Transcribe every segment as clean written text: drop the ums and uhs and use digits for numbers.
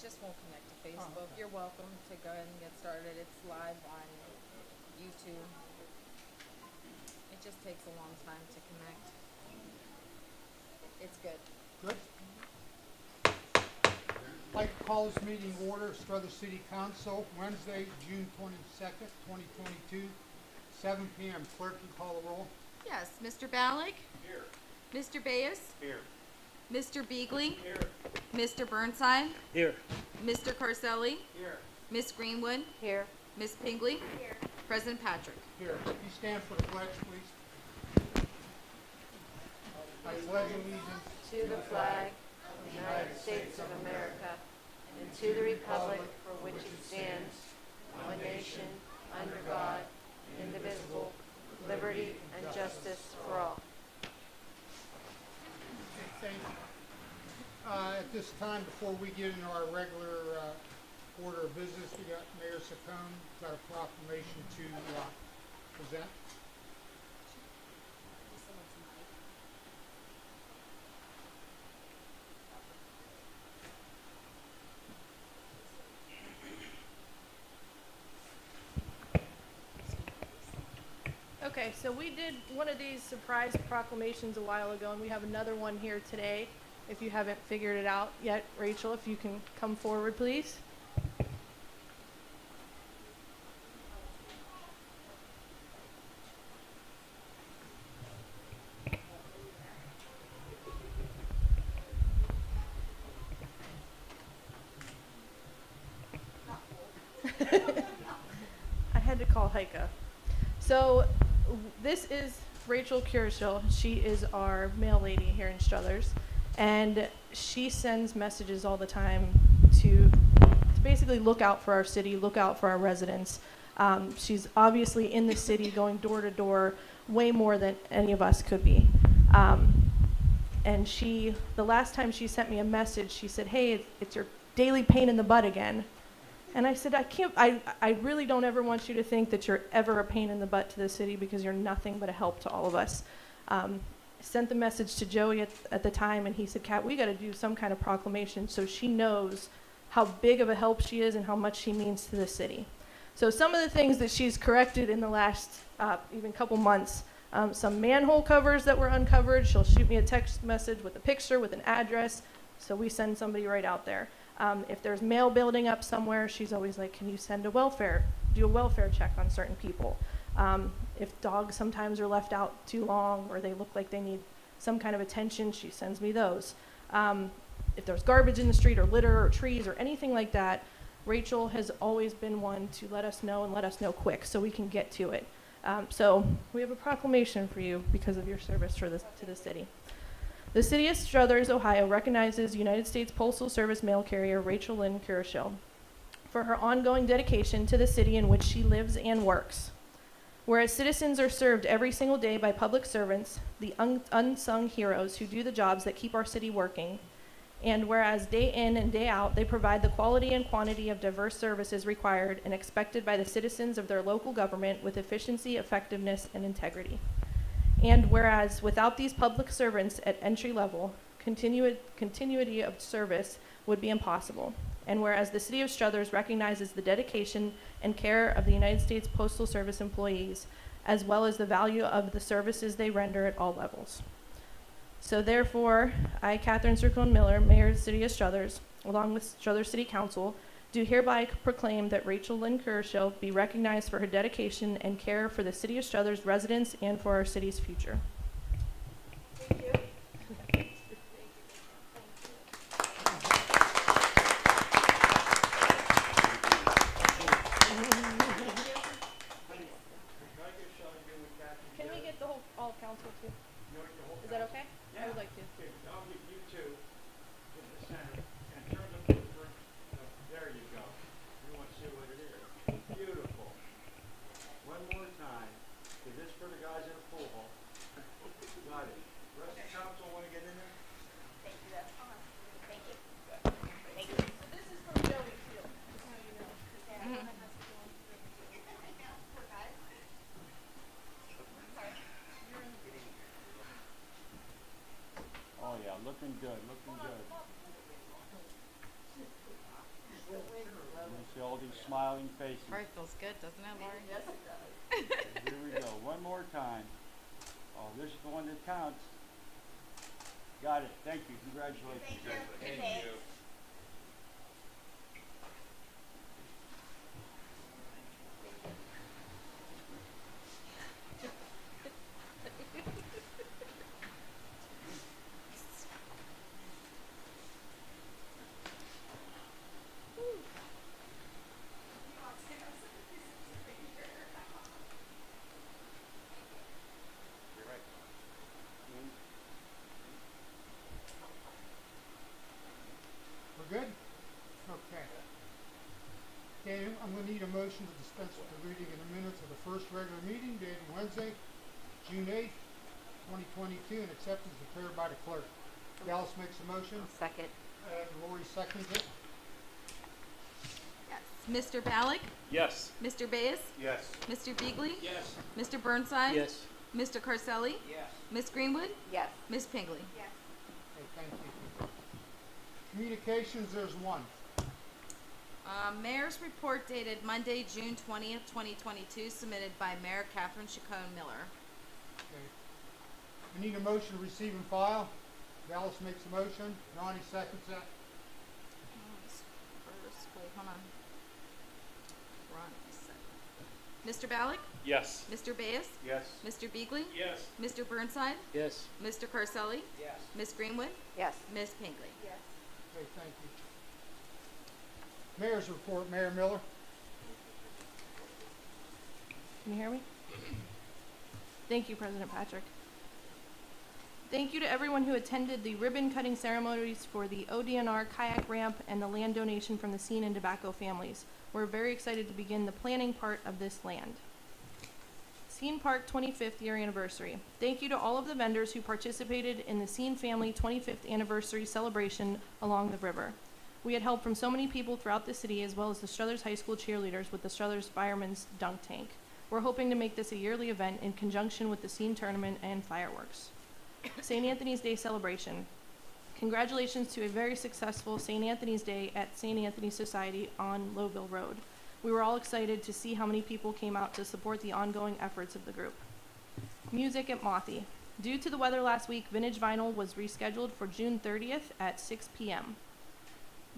just won't connect to Facebook. okay. You're welcome to go ahead and get started. It's live on YouTube. It just takes a long time to connect. It's good. Good. I'd like to call this meeting to order. Struthers City Council, Wednesday, June 22nd, 2022, 7 p.m. Clerk, you call the roll. Yes, Mr. Balick? Here. Mr. Bayes? Here. Mr. Beagley? Here. Mr. Burnside? Here. Mr. Carselli? Here. Miss Greenwood? Here. Miss Pingley? Here. President Patrick? Here. You stand for the pledge, please. I pledge allegiance To the flag of the United States of America and to the republic for which it stands, one nation, under God, indivisible, liberty and justice for all. Thank you. At this time, before we get into our regular order of business, we got Mayor Saccone got a proclamation to present. Okay, so we did one of these surprise proclamations a while ago, and we have another one here today. If you haven't figured it out yet, Rachel, if you can come forward, please. I had to call Heike. So this is Rachel Curishil. She is our mail lady here in Struthers, and she sends messages all the time to basically look out for our city, look out for our residents. She's obviously in the city, going door to door, way more than any of us could be. And the last time she sent me a message, she said, "Hey, it's your daily pain in the butt again." And I said, I really don't ever want you to think that you're ever a pain in the butt to the city, because you're nothing but a help to all of us. Sent the message to Joey at the time, and he said, "Kat, we got to do some kind of proclamation so she knows how big of a help she is and how much she means to the city." So some of the things that she's corrected in the last even couple months, some manhole covers that were uncovered, she'll shoot me a text message with a picture, with an address, so we send somebody right out there. If there's mail building up somewhere, she's always like, "Can you do a welfare check on certain people?" If dogs sometimes are left out too long or they look like they need some kind of attention, she sends me those. If there's garbage in the street or litter or trees or anything like that, Rachel has always been one to let us know, and let us know quick so we can get to it. So we have a proclamation for you because of your service to the city. The City of Struthers, Ohio recognizes United States Postal Service mail carrier Rachel Lynn Curishil for her ongoing dedication to the city in which she lives and works. Whereas citizens are served every single day by public servants, the unsung heroes who do the jobs that keep our city working, and whereas day in and day out they provide the quality and quantity of diverse services required and expected by the citizens of their local government with efficiency, effectiveness, and integrity. And whereas without these public servants at entry level, continuity of service would be impossible. And whereas the City of Struthers recognizes the dedication and care of the United States Postal Service employees, as well as the value of the services they render at all levels. So therefore, I, Catherine Zircone Miller, Mayor of the City of Struthers, along with Struthers City Council, do hereby proclaim that Rachel Lynn Curishil be recognized for her dedication and care for the City of Struthers residents and for our city's future. Thank you. Can we get the whole all council too? Is that okay? I would like to. I'll give you two in the center and turn the paper. There you go. You want to see what it is. Beautiful. One more time. Is this for the guys in the pool hall? Got it. Rest of the council want to get in there? So this is from Joey too, just so you know. Oh yeah, looking good, looking good. See all these smiling faces. Probably feels good, doesn't it, Lori? Yes, it does. Here we go. One more time. Oh, this is the one that counts. Got it. Thank you. Congratulations. Thank you. We're good? Okay. Okay, I'm gonna need a motion to dispense with the reading in the minutes of the first regular meeting dated Wednesday, June 8th, 2022, and acceptance declared by the clerk. Dallas makes a motion, Second. and Lori seconds it. Yes. Mr. Ballack? Yes. Mr. Baez? Yes. Mr. Beagley? Yes. Mr. Burnside? Yes. Mr. Carselli? Yes. Miss Greenwood? Yes. Miss Pingley? Okay, thank you. Communications, there's one. Mayor's report dated Monday, June 20th, 2022, submitted by Mayor Catherine Chacon Miller. Okay. I need a motion to receive and file. Dallas makes a motion, Ronnie seconds that. Wait, hold on. Ron, a second. Mr. Ballack? Yes. Mr. Baez? Yes. Mr. Beagley? Yes. Mr. Burnside? Yes. Mr. Carselli? Yes. Miss Greenwood? Yes. Miss Pingley? Okay, thank you. Mayor's report, Mayor Miller. Can you hear me? Thank you, President Patrick. Thank you to everyone who attended the ribbon cutting ceremonies for the ODNR kayak ramp and the land donation from the Scene and Tobacco families. We're very excited to begin the planning part of this land. Scene Park 25th year anniversary. Thank you to all of the vendors who participated in the Scene family 25th anniversary celebration along the river. We had help from so many people throughout the city, as well as the Struthers High School cheerleaders with the Struthers Firemen's Dunk Tank. We're hoping to make this a yearly event in conjunction with the Scene tournament and fireworks. St. Anthony's Day celebration. Congratulations to a very successful St. Anthony's Day at St. Anthony Society on Lowville Road. We were all excited to see how many people came out to support the ongoing efforts of the group. Music at Mothy. Due to the weather last week, Vintage Vinyl was rescheduled for June 30th at 6 p.m.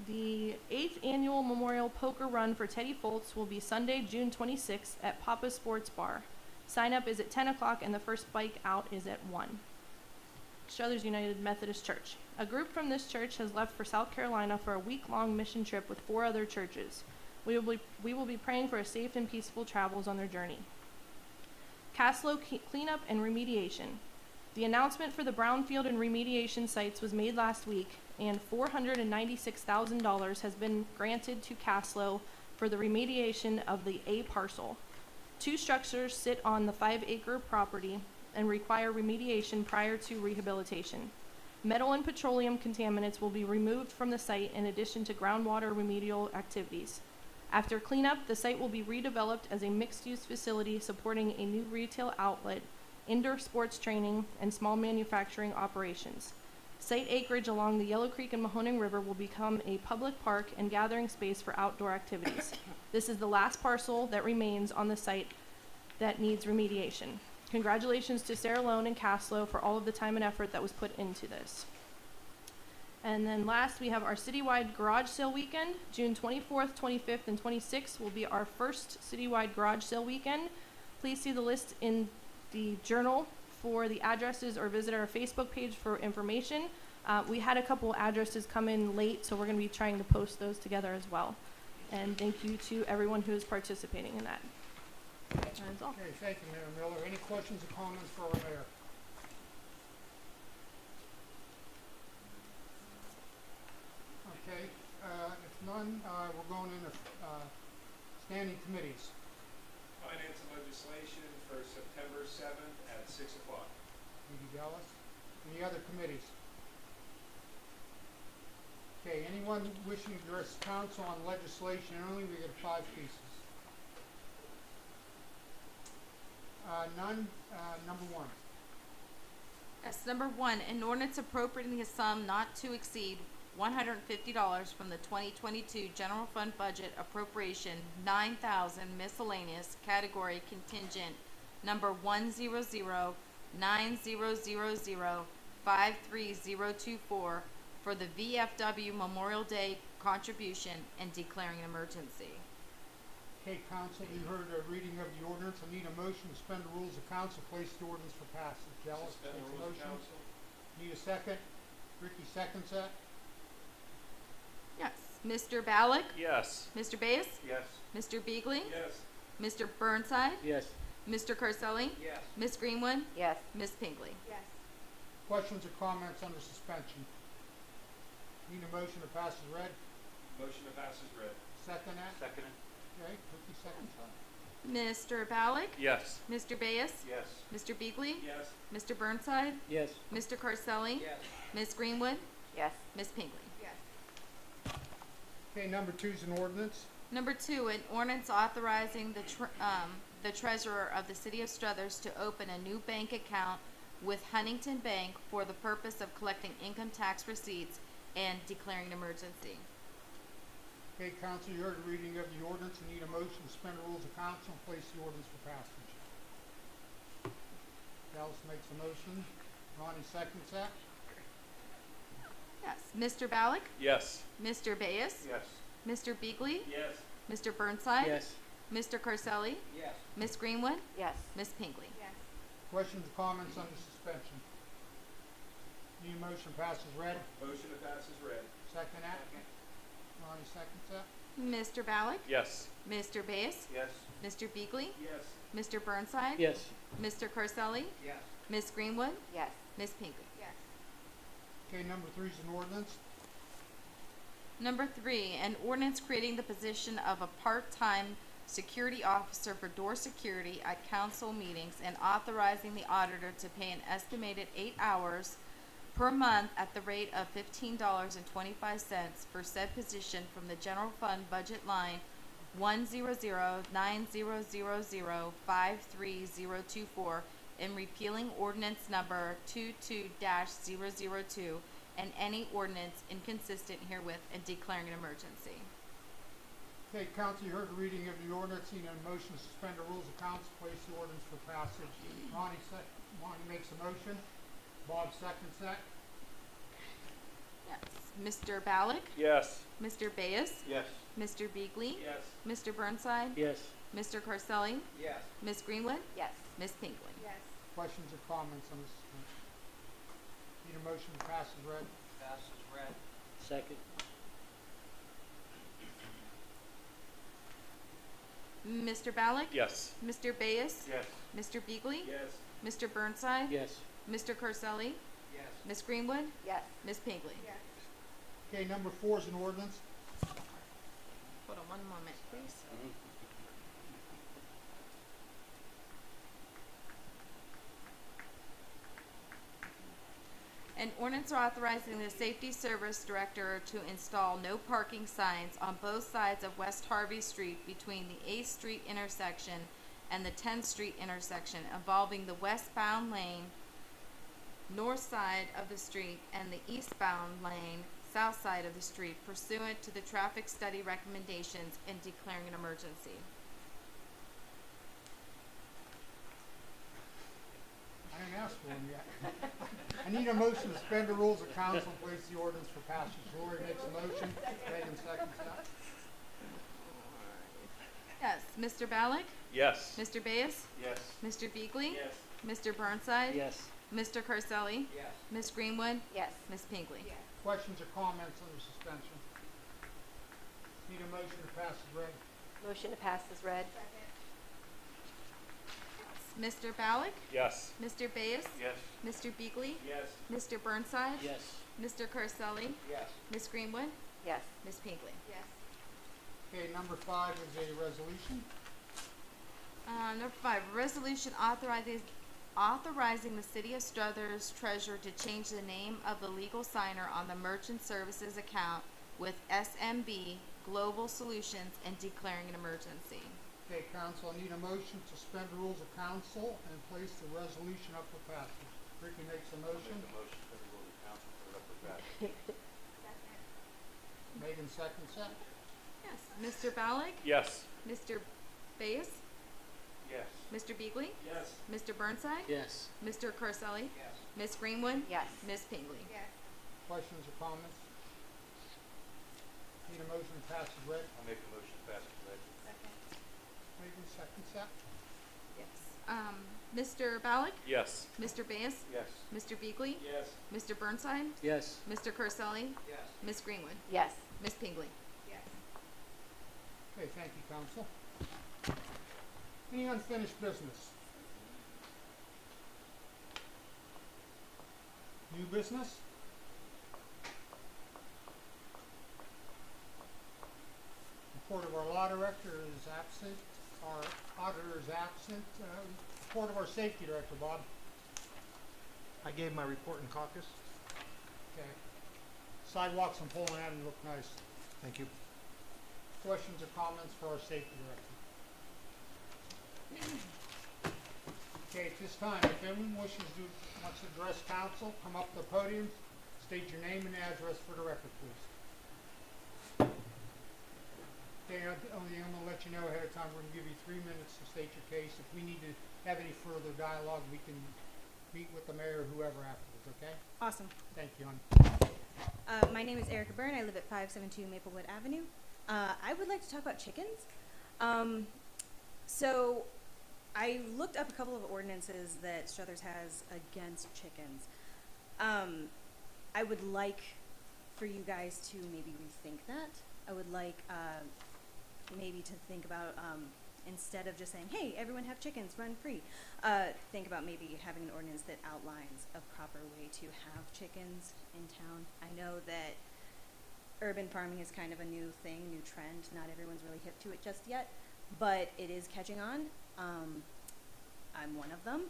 The 8th annual Memorial Poker Run for Teddy Foltz will be Sunday, June 26th at Papa Sports Bar. Sign up is at 10 o'clock and the first bike out is at 1. Struthers United Methodist Church. A group from this church has left for South Carolina for a week-long mission trip with 4 other churches. We will be praying for a safe and peaceful travels on their journey. Caslow cleanup and remediation. The announcement for the brownfield and remediation sites was made last week, and $496,000 has been granted to Caslow for the remediation of the A parcel. 2 structures sit on the 5-acre property and require remediation prior to rehabilitation. Metal and petroleum contaminants will be removed from the site in addition to groundwater remedial activities. After cleanup, the site will be redeveloped as a mixed-use facility supporting a new retail outlet, indoor sports training, and small manufacturing operations. Site acreage along the Yellow Creek and Mahoning River will become a public park and gathering space for outdoor activities. This is the last parcel that remains on the site that needs remediation. Congratulations to Sarah Lone and Caslow for all of the time and effort that was put into this. And then last, we have our citywide garage sale weekend. June 24th, 25th, and 26th will be our first citywide garage sale weekend. Please see the list in the journal for the addresses or visit our Facebook page for information. We had a couple addresses come in late, so we're going to be trying to post those together as well. And thank you to everyone who is participating in that. That's all. Okay, thank you, Mayor Miller. Any questions or comments for our mayor? Okay, if none, we're going into standing committees. Finance and Legislation for September 7th at 6 o'clock. Thank you, Dallas. Any other committees? Okay, anyone wishing to address council on legislation only, we get 5 pieces. None. Number 1. Yes, number 1, an ordinance appropriating a sum not to exceed $150 from the 2022 general fund budget appropriation 9,000 miscellaneous category contingent number 1009000530024 for the VFW Memorial Day contribution and declaring an emergency. Okay, council, you heard a reading of the ordinance. I need a motion to suspend the rules of council, place the ordinance for passage. Ellis Suspend the makes a rules of motion. council. Need a second? Ricky seconds that. Yes. Mr. Ballack? Yes. Mr. Bass? Yes. Mr. Beagley? Yes. Mr. Burnside? Yes. Mr. Carselli? Yes. Ms. Greenwood? Yes. Ms. Pinkley? Yes. Questions or comments under suspension? Need a motion to pass as read. Motion to pass is read. Second that. Second. Okay, Ricky seconds that. Mr. Ballack? Yes. Mr. Bass? Yes. Mr. Beagley? Yes. Mr. Burnside? Yes. Mr. Carselli? Yes. Ms. Greenwood? Yes. Ms. Pinkley? Yes. Okay, number 2 is an ordinance. Number 2, an ordinance authorizing the treasurer of the city of Struthers to open a new bank account with Huntington Bank for the purpose of collecting income tax receipts and declaring an emergency. Okay, council, you heard a reading of the ordinance. I need a motion to suspend the rules of council and place the ordinance for passage. Ellis makes a motion. Ronnie seconds that. Yes. Mr. Ballack? Yes. Mr. Bass? Yes. Mr. Beagley? Yes. Mr. Burnside? Yes. Mr. Carselli? Yes. Ms. Greenwood? Yes. Ms. Pinkley? Yes. Questions or comments under suspension? Need a motion to pass as read. Motion to pass is read. Second that. Ronnie seconds that. Mr. Ballack? Yes. Mr. Bass? Yes. Mr. Beagley? Yes. Mr. Burnside? Yes. Mr. Carselli? Yes. Ms. Greenwood? Yes. Ms. Pinkley? Yes. Okay, number 3 is an ordinance. Number 3, an ordinance creating the position of a part-time security officer for door security at council meetings and authorizing the auditor to pay an estimated 8 hours per month at the rate of $15.25 for said position from the general fund budget line 1009000530024 and repealing ordinance number 22-002 and any ordinance inconsistent herewith and declaring an emergency. Okay, council, you heard the reading of the ordinance. Need a motion to suspend the rules of council, place the ordinance for passage. Ronnie makes a motion. Bob seconds that. Yes. Mr. Ballack? Yes. Mr. Bass? Yes. Mr. Beagley? Yes. Mr. Burnside? Yes. Mr. Carselli? Yes. Ms. Greenwood? Yes. Ms. Pinkley? Yes. Questions or comments on this suspension? Need a motion to pass as read. Pass is read. Second. Mr. Ballack? Yes. Mr. Bass? Yes. Mr. Beagley? Yes. Mr. Burnside? Yes. Mr. Carselli? Yes. Ms. Greenwood? Yes. Ms. Pinkley? Yes. Okay, number 4 is an ordinance. Hold on one moment, please. An ordinance authorizing the safety service director to install no parking signs on both sides of West Harvey Street between the 8th Street intersection and the 10th Street intersection involving the westbound lane, north side of the street, and the eastbound lane, south side of the street pursuant to the traffic study recommendations and declaring an emergency. I didn't ask for one yet. I need a motion to suspend the rules of council and place the ordinance for passage. Lori makes a motion. Megan seconds that. Yes, Mr. Ballack? Yes. Mr. Bass? Yes. Mr. Beagley? Yes. Mr. Burnside? Yes. Mr. Carselli? Yes. Ms. Greenwood? Yes. Ms. Pinkley? Yes. Questions or comments under suspension? Need a motion to pass as read. Motion to pass is read. Mr. Ballack? Yes. Mr. Bass? Yes. Mr. Beagley? Yes. Mr. Burnside? Yes. Mr. Carselli? Yes. Ms. Greenwood? Yes. Ms. Pinkley? Yes. Okay, number 5 is a resolution. Number 5, resolution authorizing the city of Struthers treasurer to change the name of the legal signer on the merchant services account with SMB Global Solutions and declaring an emergency. Okay, council, I need a motion to suspend the rules of council and place the resolution up for passage. Ricky makes a motion. Motion for the rules of council, put it up for passage. and second set. Yes. Mr. Ballack? Yes. Mr. Bayes? Yes. Mr. Beagley? Yes. Mr. Burnside? Yes. Mr. Carselli? Yes. Ms. Greenwood? Yes. Ms. Pingley? Questions or comments? Need a motion to pass as read. I'll make a motion to pass it. Made and second set. Yes. Mr. Ballack? Yes. Mr. Bayes? Yes. Mr. Beagley? Yes. Mr. Burnside? Yes. Mr. Carselli? Yes. Ms. Greenwood? Yes. Ms. Pingley? Okay, thank you, council. Any unfinished business? New business? Report of our law director is absent, our auditor is absent. Report of our safety director, Bob. I gave my report in caucus. Okay. Sidewalks on Poland Avenue look nice. Thank you. Questions or comments for our safety director? Okay, at this time, if anyone wants to address council, come up to the podium, state your name and address for the record, please. Okay, I'm gonna let you know ahead of time, we're gonna give you 3 minutes to state your case. If we need to have any further dialogue, we can meet with the mayor or whoever afterwards, okay? Awesome. Thank you, hon. My name is Erica Byrne. I live at 572 Maplewood Avenue. I would like to talk about chickens. So I looked up a couple of ordinances that Struthers has against chickens. I would like for you guys to maybe rethink that. I would like maybe to think about instead of just saying, hey, everyone have chickens, run free, think about maybe having an ordinance that outlines a proper way to have chickens in town. I know that urban farming is kind of a new thing, new trend. Not everyone's really hip to it just yet, but it is catching on. I'm one of them.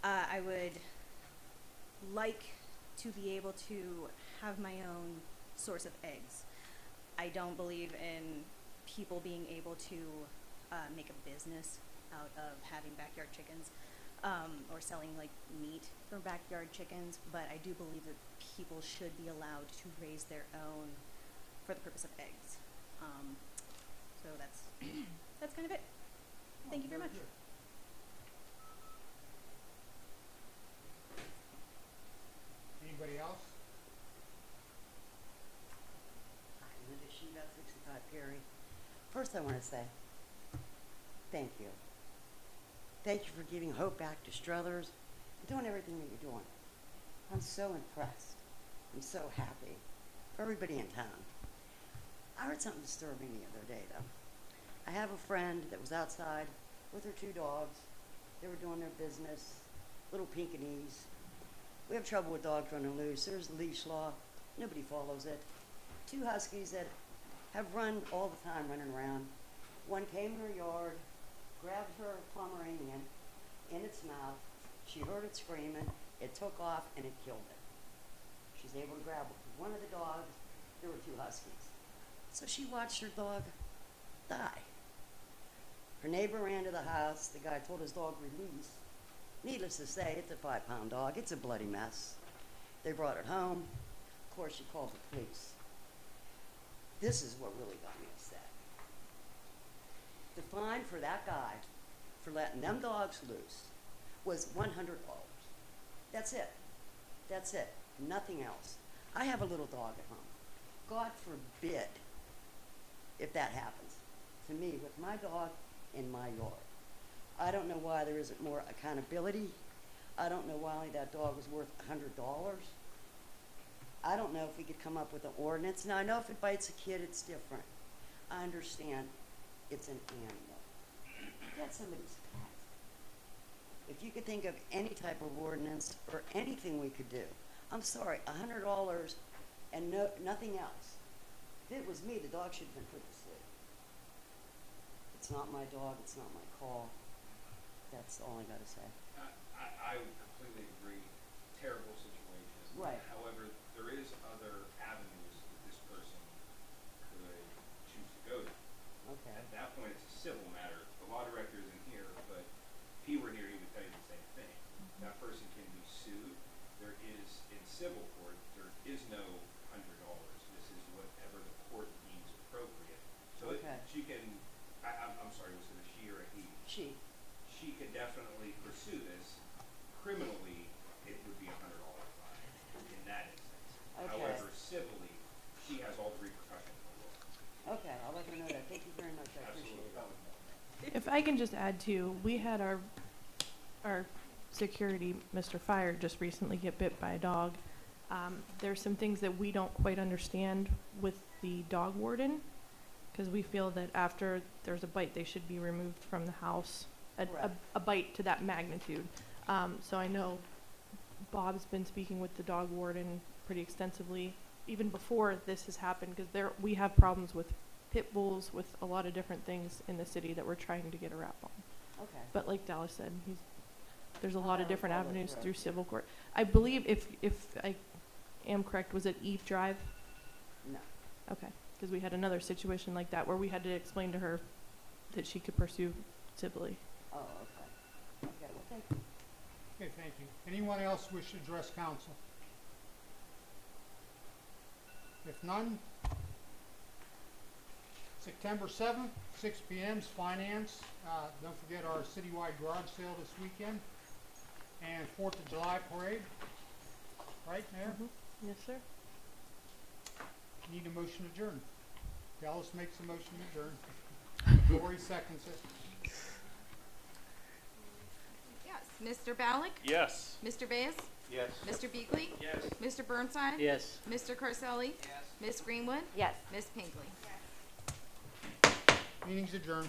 I would like to be able to have my own source of eggs. I don't believe in people being able to make a business out of having backyard chickens or selling like meat from backyard chickens, but I do believe that people should be allowed to raise their own for the purpose of eggs. So that's kind of it. Thank you very much. Good. Anybody else? Hi, Linda Sheeba, 65 Perry. First, I want to say thank you. Thank you for giving hope back to Struthers and doing everything that you're doing. I'm so impressed. I'm so happy for everybody in town. I heard something disturbing the other day, though. I have a friend that was outside with her 2 dogs. They were doing their business, little Pinkanese. We have trouble with dogs running loose. There's leash law. Nobody follows it. 2 huskies that have run all the time running around. One came in her yard, grabbed her Pomeranian in its mouth. She heard it screaming. It took off and it killed it. She's able to grab one of the dogs. There were 2 huskies. So she watched her dog die. Her neighbor ran to the house. The guy told his dog release. Needless to say, it's a 5-pound dog. It's a bloody mess. They brought it home. Of course, she called the police. This is what really got me upset. The fine for that guy for letting them dogs loose was $100. That's it. That's it. Nothing else. I have a little dog at home. God forbid if that happens to me with my dog in my yard. I don't know why there isn't more accountability. I don't know why that dog was worth $100. I don't know if we could come up with an ordinance. Now, I know if it bites a kid, it's different. I understand it's an animal. That's somebody's pet. If you could think of any type of ordinance or anything we could do, I'm sorry, $100 and nothing else. If it was me, the dog should have been put to sleep. It's not my dog. It's not my call. That's all I got to say. I would completely agree. Terrible situation. Right. However, there is other avenues that this person could choose to go to. Okay. At that point, it's a civil matter. The law director isn't here, but if he were here, he would tell you the same thing. That person can be sued. There is, in civil court, there is no $100. This is whatever the court deems pursue this, criminally, it would be $100 fine in that instance. Okay. However, civilly, she has all the repercussions in the world. Okay, I'll let her know that. Thank you very much. I appreciate it. If I can just add too, we had our security, Mr. Fire, just recently get bit by a dog. There's some things that we don't quite understand with the dog warden, because we feel that after there's a bite, they should be removed from the house. Correct. A bite to that magnitude. So I know Bob's been speaking with the dog warden pretty extensively, even before this has happened, because we have problems with pit bulls, with a lot of different things in the city that we're trying to get a wrap on. Okay. But like Dallas said, there's a lot of different Follow avenues through. through civil court. I believe if I am correct, was it Eve Drive? No. Okay, because we had another situation like that where we had to explain to her that she could pursue civilly. Oh, okay. Okay, well, thank you. Okay, thank you. Anyone else wish to address council? If none, September 7th, 6 p.m.'s finance. Don't forget our citywide garage sale this weekend. And 4th of July parade. Right, Mayor? Yes, sir. Need a motion to adjourn. Dallas makes a motion to adjourn. Lori seconds it. Yes. Mr. Ballack? Yes. Mr. Bass? Yes. Mr. Beakley? Yes. Mr. Burnside? Yes. Mr. Carselli? Yes. Miss Greenwood? Yes. Miss Pinkley? Meeting's adjourned.